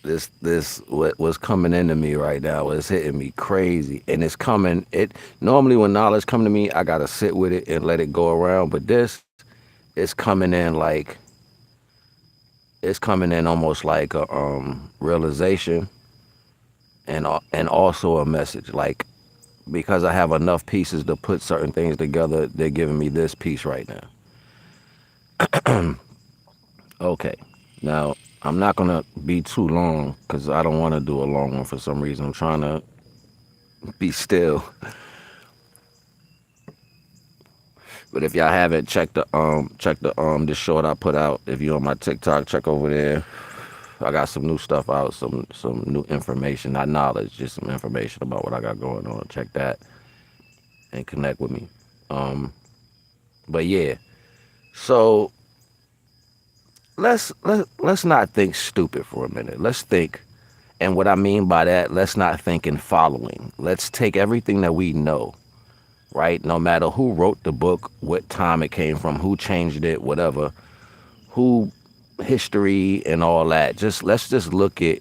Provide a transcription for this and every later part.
this what was coming into me right now is hitting me crazy, and it's coming. It normally when knowledge come to me, I gotta sit with it and let it go around. But this is coming in like it's coming in almost like a realization and also a message. Like because I have enough pieces to put certain things together, they're giving me this piece right now. Okay. Now, I'm not going to be too long because I don't want to do a long one for some reason. I'm trying to be still. But if y'all haven't check the short I put out. If you're on my TikTok, check over there. I got some new stuff out, some new information, not knowledge, just some information about what I got going on. Check that and connect with me. Um, but yeah, so let's not think stupid for a minute. Let's think, and what I mean by that, let's not think in following. Let's take everything that we know, right? No matter who wrote the book, what time it came from, who changed it, whatever, who history and all that. Just let's just look at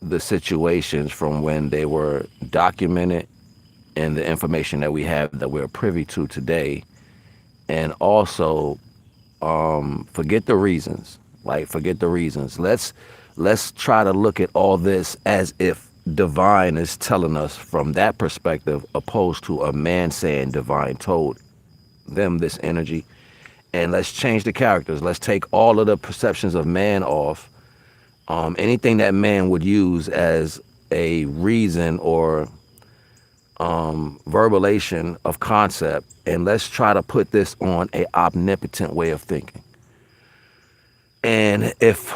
the situations from when they were documented and the information that we have that we're privy to today, and also forget the reasons. Like forget the reasons. Let's try to look at all this as if divine is telling us from that perspective, opposed to a man saying divine told them this energy. And let's change the characters. Let's take all of the perceptions of man off. Anything that man would use as a reason or verbalization of concept, and let's try to put this on a omnipotent way of thinking. And if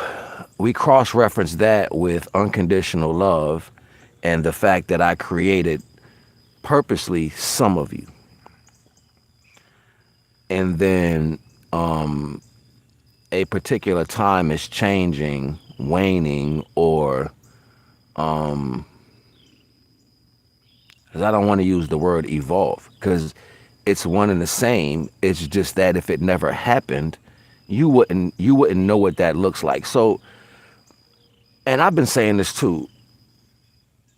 we cross-reference that with unconditional love and the fact that I created purposely some of you, and then a particular time is changing, waning, or 'cause I don't want to use the word evolve because it's one and the same. It's just that if it never happened, you wouldn't know what that looks like. So, and I've been saying this too.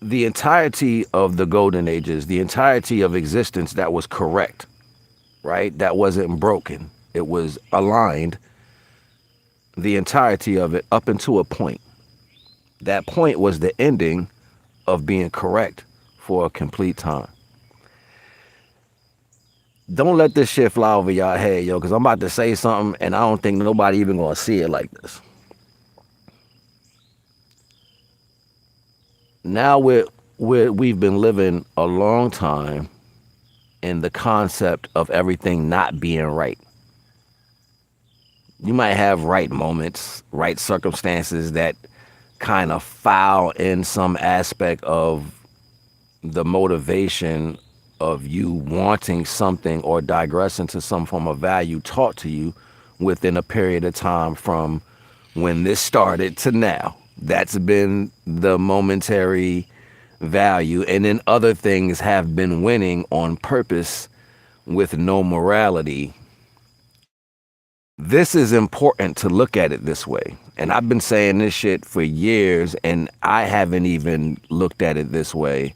The entirety of the golden ages, the entirety of existence that was correct, right? That wasn't broken. It was aligned. The entirety of it up until a point. That point was the ending of being correct for a complete time. Don't let this shit fly over y'all head, yo, because I'm about to say something and I don't think nobody even gonna see it like this. Now we've been living a long time in the concept of everything not being right. You might have right moments, right circumstances that kind of foul in some aspect of the motivation of you wanting something or digressing to some form of value taught to you within a period of time from when this started to now. That's been the momentary value. And then other things have been winning on purpose with no morality. This is important to look at it this way. And I've been saying this shit for years, and I haven't even looked at it this way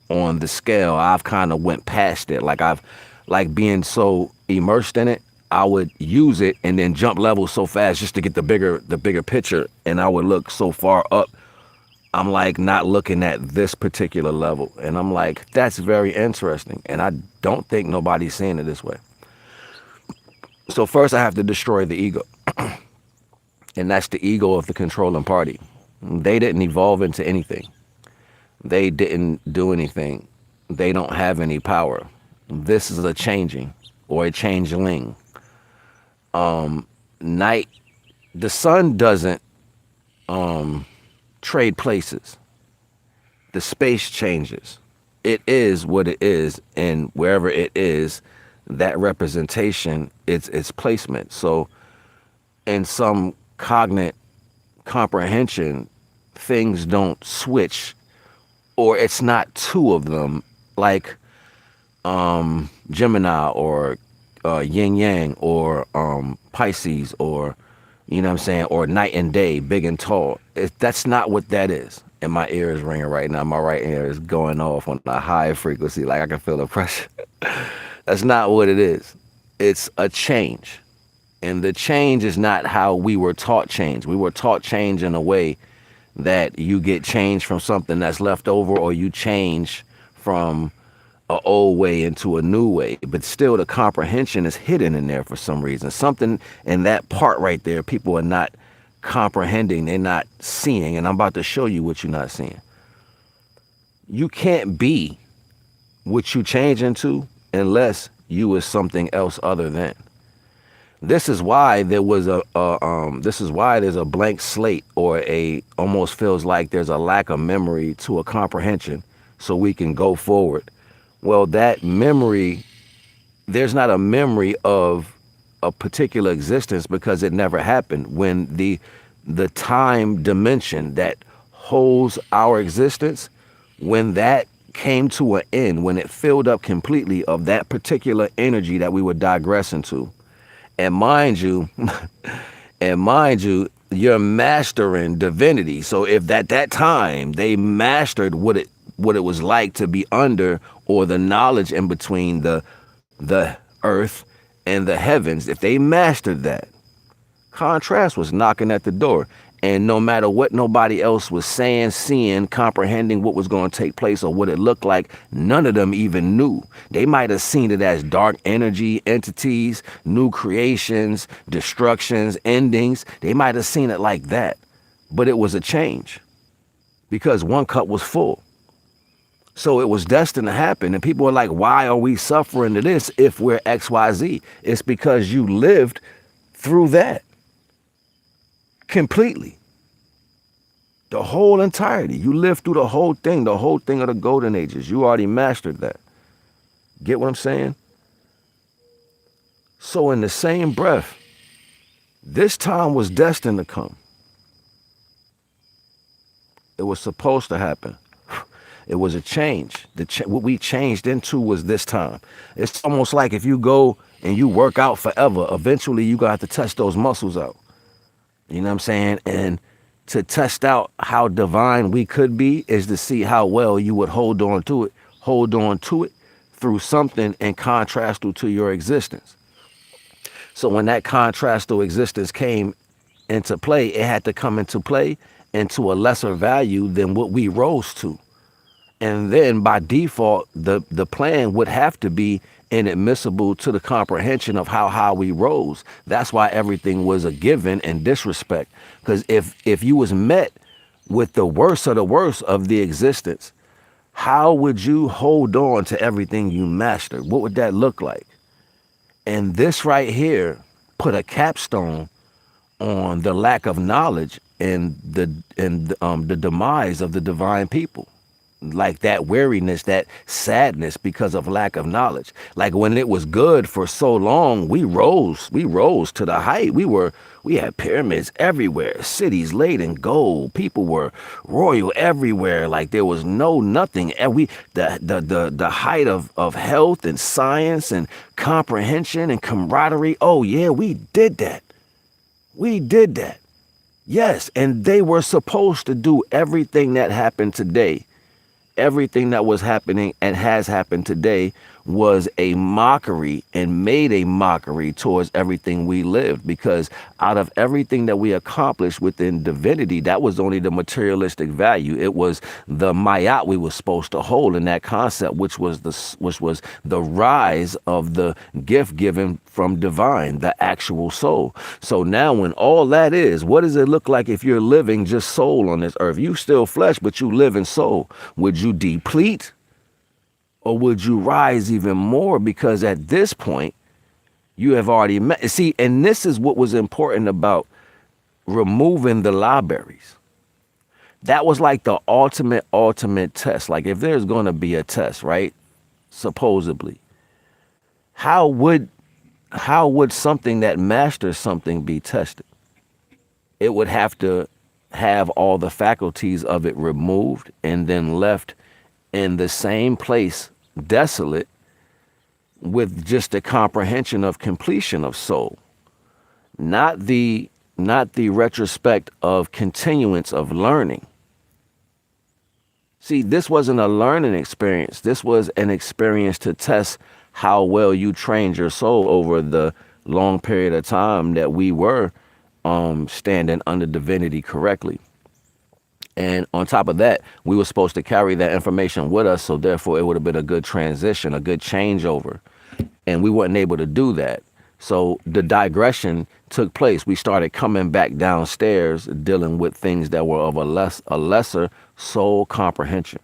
on the scale. I've kind of went past it. Like being so immersed in it, I would use it and then jump levels so fast just to get the bigger picture. And I would look so far up. I'm like not looking at this particular level. And I'm like, that's very interesting. And I don't think nobody's seeing it this way. So first I have to destroy the ego. And that's the ego of the controlling party. They didn't evolve into anything. They didn't do anything. They don't have any power. This is a changing or a changeling. Night, the sun doesn't trade places. The space changes. It is what it is, and wherever it is, that representation, its placement. So in some cognate comprehension, things don't switch, or it's not two of them, like Gemini or yin yang or Pisces or You know what I'm saying? Or night and day, big and tall. That's not what that is. And my ear is ringing right now. My right ear is going off on a high frequency, like I can feel the pressure. That's not what it is. It's a change. And the change is not how we were taught change. We were taught change in a way that you get change from something that's left over, or you change from an old way into a new way. But still, the comprehension is hidden in there for some reason. Something in that part right there, people are not comprehending. They're not seeing. And I'm about to show you what you're not seeing. You can't be what you change into unless you is something else other than. This is why there was this is why there's a blank slate, or almost feels like there's a lack of memory to a comprehension so we can go forward. Well, that memory, there's not a memory of a particular existence because it never happened. When the time dimension that holds our existence, when that came to an end, when it filled up completely of that particular energy that we were digressing to, and mind you, you're mastering divinity. So if at that time they mastered what it was like to be under, or the knowledge in between the earth and the heavens, if they mastered that, contrast was knocking at the door. And no matter what nobody else was saying, seeing, comprehending what was going to take place or what it looked like, none of them even knew. They might have seen it as dark energy, entities, new creations, destructions, endings. They might have seen it like that. But it was a change because one cup was full. So it was destined to happen. And people are like, why are we suffering to this if we're XYZ? It's because you lived through that. Completely. The whole entirety. You lived through the whole thing of the golden ages. You already mastered that. Get what I'm saying? So in the same breath, this time was destined to come. It was supposed to happen. It was a change. What we changed into was this time. It's almost like if you go and you work out forever, eventually you got to test those muscles out. You know what I'm saying? And to test out how divine we could be is to see how well you would hold on to it through something in contrast to your existence. So when that contrastal existence came into play, it had to come into play into a lesser value than what we rose to. And then by default, the plan would have to be inadmissible to the comprehension of how high we rose. That's why everything was a given and disrespect. Because if you was met with the worst of the worst of the existence, how would you hold on to everything you mastered? What would that look like? And this right here put a capstone on the lack of knowledge and the demise of the divine people. Like that weariness, that sadness because of lack of knowledge. Like when it was good for so long, we rose to the height. We had pyramids everywhere, cities laid in gold. People were royal everywhere. Like there was nothing. And the height of health and science and comprehension and camaraderie. Oh yeah, we did that. We did that. Yes, and they were supposed to do everything that happened today. Everything that was happening and has happened today was a mockery and made a mockery towards everything we lived, because out of everything that we accomplished within divinity, that was only the materialistic value. It was the mayat we were supposed to hold in that concept, which was the rise of the gift given from divine, the actual soul. So now when all that is, what does it look like if you're living just soul on this earth? You still flesh, but you live in soul. Would you deplete? Or would you rise even more? Because at this point, you have already met. See, and this is what was important about removing the libraries. That was like the ultimate test. Like if there's going to be a test, right? Supposedly, how would something that masters something be tested? It would have to have all the faculties of it removed and then left in the same place, desolate, with just a comprehension of completion of soul, not the not the retrospect of continuance of learning. See, this wasn't a learning experience. This was an experience to test how well you trained your soul over the long period of time that we were standing under divinity correctly. And on top of that, we were supposed to carry that information with us, so therefore it would have been a good transition, a good changeover. And we weren't able to do that. So the digression took place. We started coming back downstairs, dealing with things that were of a lesser soul comprehension.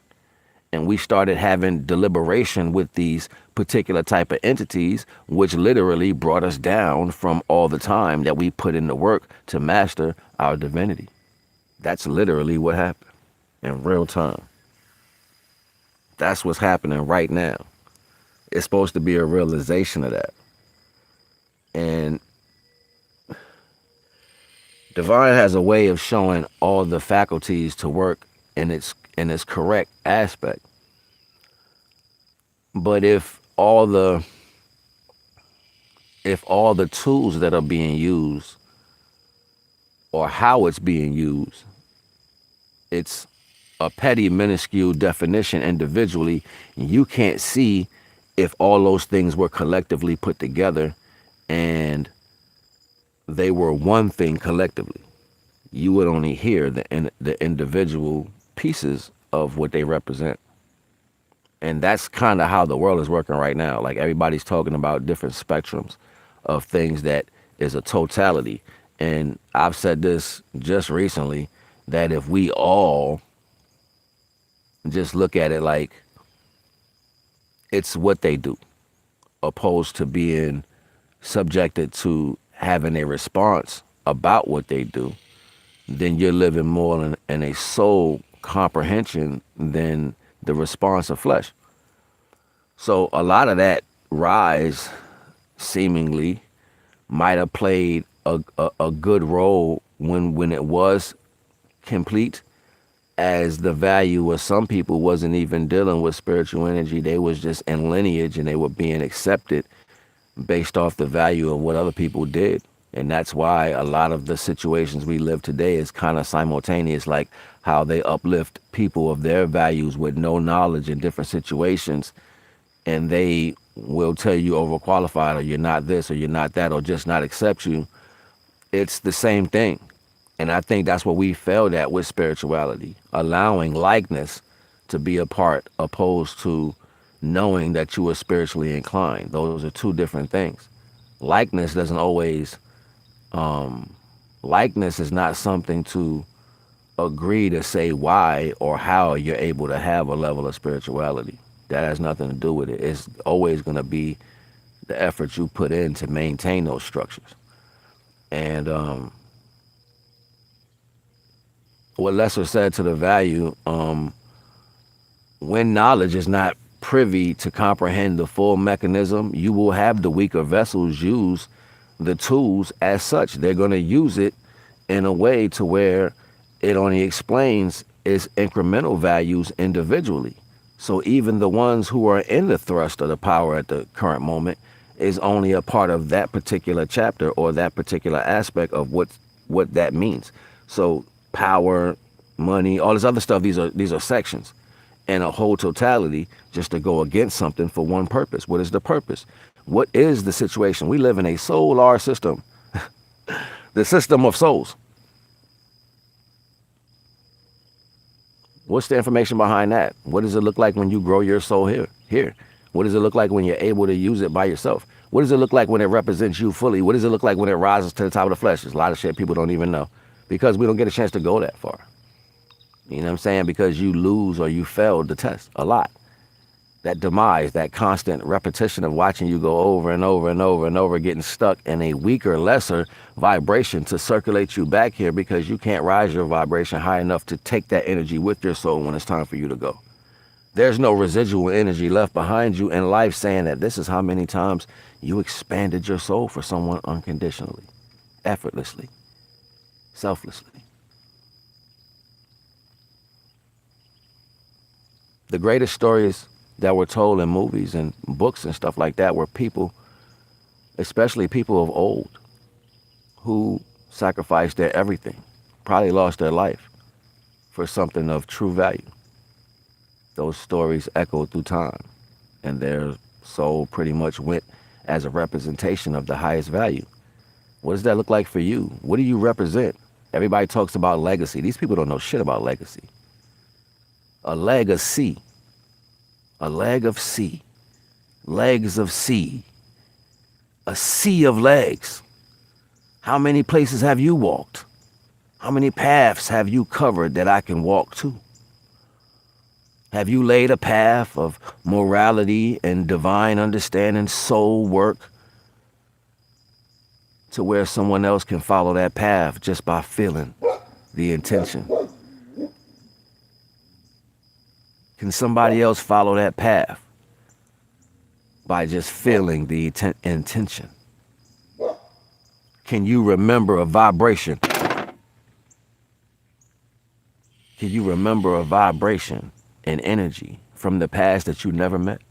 And we started having deliberation with these particular type of entities, which literally brought us down from all the time that we put in the work to master our divinity. That's literally what happened in real time. That's what's happening right now. It's supposed to be a realization of that. And divine has a way of showing all the faculties to work in its correct aspect. But if all the tools that are being used, or how it's being used, it's a petty, minuscule definition individually. You can't see if all those things were collectively put together and they were one thing collectively. You would only hear the individual pieces of what they represent. And that's kind of how the world is working right now. Like, everybody's talking about different spectrums of things that is a totality. And I've said this just recently, that if we all just look at it like it's what they do, opposed to being subjected to having a response about what they do, then you're living more in a soul comprehension than the response of flesh. So a lot of that rise seemingly might have played a good role when it was complete, as the value of some people wasn't even dealing with spiritual energy. They was just in lineage, and they were being accepted based off the value of what other people did. And that's why a lot of the situations we live today is kind of simultaneous, like how they uplift people of their values with no knowledge in different situations, and they will tell you overqualified, or you're not this, or you're not that, or just not accept you. It's the same thing. And I think that's what we failed at with spirituality, allowing likeness to be a part, opposed to knowing that you are spiritually inclined. Those are two different things. Likeness doesn't always, likeness is not something to agree to say why or how you're able to have a level of spirituality. That has nothing to do with it. It's always going to be the effort you put in to maintain those structures. And what Lesser said to the value, when knowledge is not privy to comprehend the full mechanism, you will have the weaker vessels use the tools as such. They're going to use it in a way to where it only explains its incremental values individually. So even the ones who are in the thrust of the power at the current moment is only a part of that particular chapter or that particular aspect of what that means. So power, money, all this other stuff, these are sections, and a whole totality just to go against something for one purpose. What is the purpose? What is the situation? We live in a solar system, the system of souls. What's the information behind that? What does it look like when you grow your soul here? What does it look like when you're able to use it by yourself? What does it look like when it represents you fully? What does it look like when it rises to the top of the flesh? There's a lot of shit people don't even know, because we don't get a chance to go that far. You know what I'm saying? Because you lose or you failed the test a lot. That demise, that constant repetition of watching you go over and over and over and over, getting stuck in a weaker, lesser vibration to circulate you back here, because you can't rise your vibration high enough to take that energy with your soul when it's time for you to go. There's no residual energy left behind you in life, saying that this is how many times you expanded your soul for someone unconditionally, effortlessly, selflessly. The greatest stories that were told in movies and books and stuff like that were people, especially people of old, who sacrificed their everything, probably lost their life for something of true value. Those stories echo through time, and their soul pretty much went as a representation of the highest value. What does that look like for you? What do you represent? Everybody talks about legacy. These people don't know shit about legacy. A legacy. A leg of sea. Legs of sea. A sea of legs. How many places have you walked? How many paths have you covered that I can walk to? Have you laid a path of morality and divine understanding, soul work, to where someone else can follow that path just by feeling the intention? Can somebody else follow that path by just feeling the intention? Can you remember a vibration? Can you remember a vibration and energy from the past that you never met?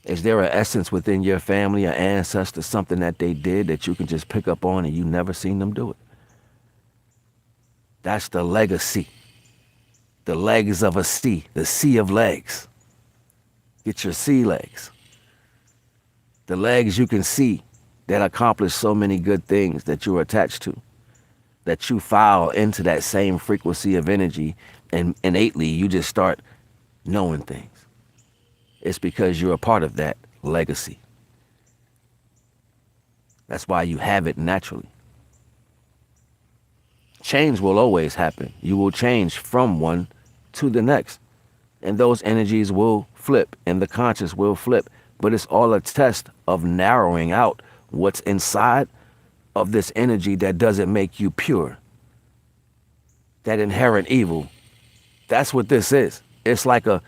Is there an essence within your family, an ancestor, something that they did that you can just pick up on and you never seen them do it? That's the legacy. The legs of a sea, the sea of legs. Get your sea legs. The legs you can see that accomplish so many good things that you're attached to, that you file into that same frequency of energy, and innately you just start knowing things. It's because you're a part of that legacy. That's why you have it naturally. Change will always happen. You will change from one to the next. And those energies will flip and the conscious will flip. But it's all a test of narrowing out what's inside of this energy that doesn't make you pure. That inherent evil. That's what this is. It's like a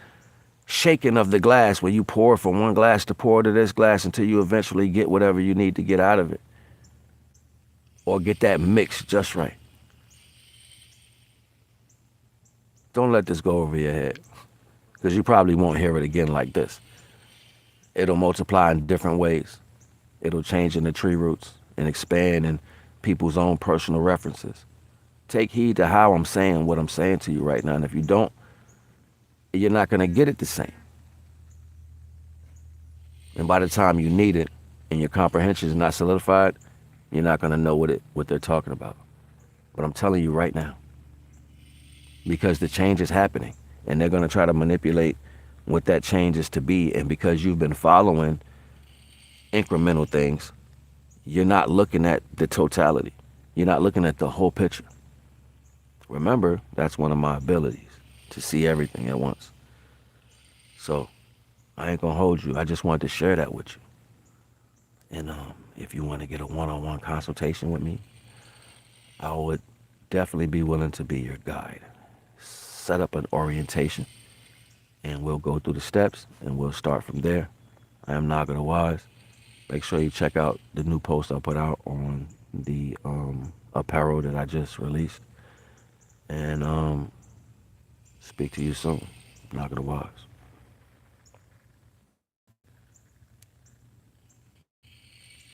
shaking of the glass where you pour from one glass to pour to this glass until you eventually get whatever you need to get out of it. Or get that mix just right. Don't let this go over your head, because you probably won't hear it again like this. It'll multiply in different ways. It'll change in the tree roots and expand in people's own personal references. Take heed to how I'm saying what I'm saying to you right now. And if you don't, you're not going to get it the same. And by the time you need it and your comprehension is not solidified, you're not going to know what they're talking about. But I'm telling you right now, because the change is happening and they're going to try to manipulate what that change is to be. And because you've been following incremental things, you're not looking at the totality. You're not looking at the whole picture. Remember, that's one of my abilities, to see everything at once. So I ain't going to hold you. I just wanted to share that with you. And if you want to get a one-on-one consultation with me, I would definitely be willing to be your guide. Set up an orientation and we'll go through the steps and we'll start from there. I am NAGA The Wise. Make sure you check out the new post I put out on the apparel that I just released. And speak to you soon. NAGA The Wise.